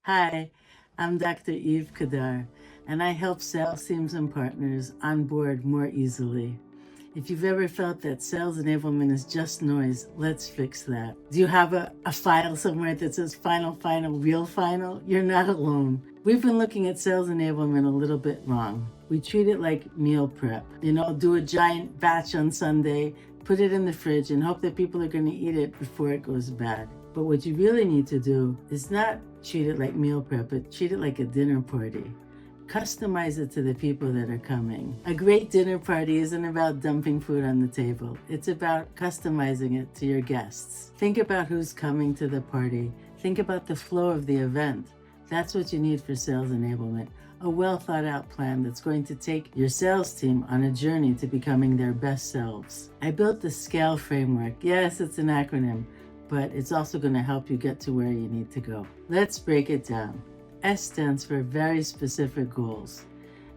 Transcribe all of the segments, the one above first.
Hi, I'm Dr. Eve Kedar, and I help sales teams and partners onboard more easily. If you've ever felt that sales enablement is just noise, let's fix that. Do you have a file somewhere that says final, final, real final? You're not alone. We've been looking at sales enablement a little bit wrong. We treat it like meal prep. Do a giant batch on Sunday, put it in the fridge, and hope that people are going to eat it before it goes bad. But what you really need to do is not treat it like meal prep, but treat it like a dinner party. Customize it to the people that are coming. A great dinner party isn't about dumping food on the table. It's about customizing it to your guests. Think about who's coming to the party. Think about the flow of the event. That's what you need for sales enablement. A well thought out plan that's going to take your sales team on a journey to becoming their best selves. I built the SCALE framework. Yes, it's an acronym, but it's also going to help you get to where you need to go. Let's break it down. S stands for very specific goals.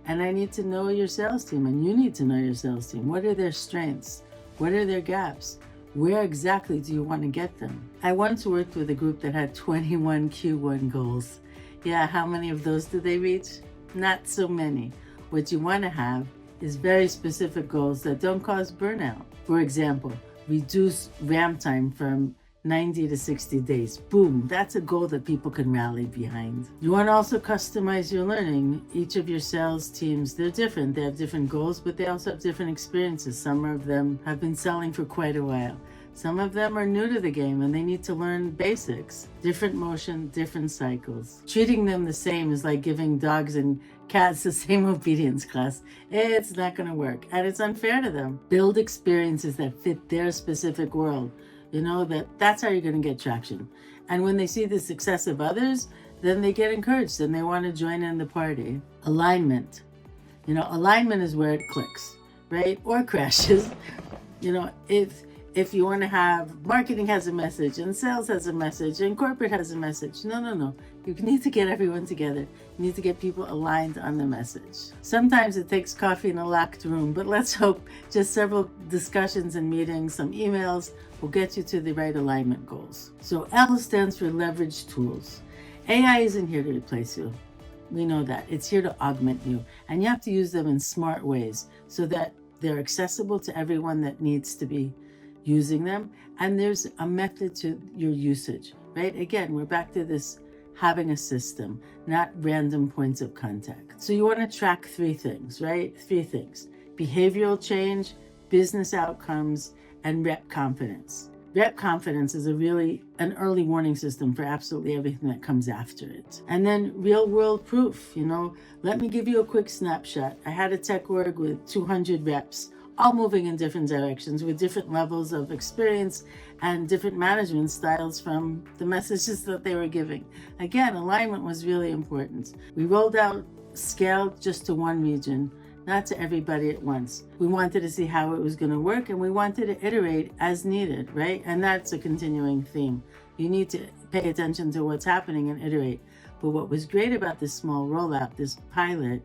And I need to know your sales team, and you need to know your sales team. What are their strengths? What are their gaps? Where exactly do you want to get them? I once worked with a group that had 21 Q1 goals. Yeah, how many of those did they reach? Not so many. What you want to have is very specific goals that don't cause burnout. For example, reduce ramp time from 90 to 60 days. Boom, that's a goal that people can rally behind. You want to also customize your learning. Each of your sales teams, they're different. They have different goals, but they also have different experiences. Some of them have been selling for quite a while. Some of them are new to the game and they need to learn basics. Different motion, different cycles. Treating them the same is like giving dogs and cats the same obedience class. It's not going to work, and it's unfair to them. Build experiences that fit their specific world. That's how you're going to get traction. And when they see the success of others, then they get encouraged and they want to join in the party. Alignment. Alignment is where it clicks, right? Or crashes. If you want to have marketing has a message and sales has a message and corporate has a message. No. You need to get everyone together. You need to get people aligned on the message. Sometimes it takes coffee in a locked room, but let's hope just several discussions and meetings, some emails will get you to the right alignment goals. So L stands for leverage tools. AI isn't here to replace you. We know that. It's here to augment you. And you have to use them in smart ways so that they're accessible to everyone that needs to be using them. And there's a method to your usage, right? Again, we're back to this having a system, not random points of contact. So you want to track three things, right? Three things: behavioral change, business outcomes, and rep confidence. Rep confidence is an early warning system for absolutely everything that comes after it. And then real world proof. Let me give you a quick snapshot. I had a tech org with 200 reps, all moving in different directions with different levels of experience and different management styles from the messages that they were giving. Again, alignment was really important. We rolled out SCALE just to one region, not to everybody at once. We wanted to see how it was going to work, and we wanted to iterate as needed, right? And that's a continuing theme. You need to pay attention to what's happening and iterate. But what was great about this small rollout, this pilot,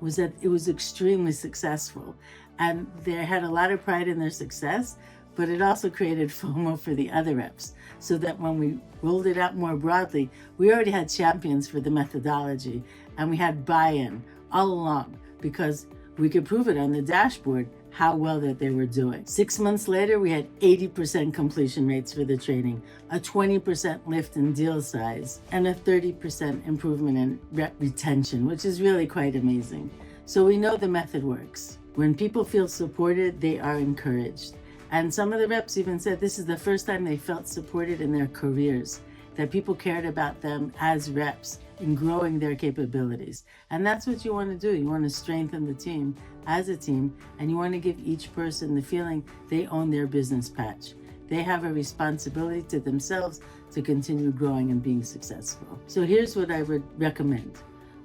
was that it was extremely successful. And they had a lot of pride in their success, but it also created FOMO for the other reps, so that when we rolled it out more broadly, we already had champions for the methodology, and we had buy-in all along because we could prove it on the dashboard how well that they were doing. 6 months later, we had 80% completion rates for the training, a 20% lift in deal size, and a 30% improvement in rep retention, which is really quite amazing. So we know the method works. When people feel supported, they are encouraged. And some of the reps even said this is the first time they felt supported in their careers, that people cared about them as reps in growing their capabilities. And that's what you want to do. You want to strengthen the team as a team, and you want to give each person the feeling they own their business patch. They have a responsibility to themselves to continue growing and being successful. So here's what I would recommend.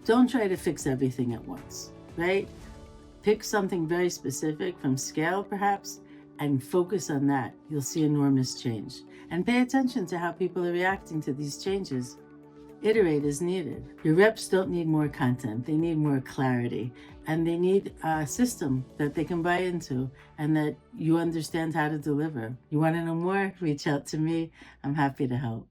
Don't try to fix everything at once, right? Pick something very specific from SCALE perhaps, and focus on that. You'll see enormous change. And pay attention to how people are reacting to these changes. Iterate as needed. Your reps don't need more content. They need more clarity. And they need a system that they can buy into and that you understand how to deliver. You want to know more? Reach out to me. I'm happy to help.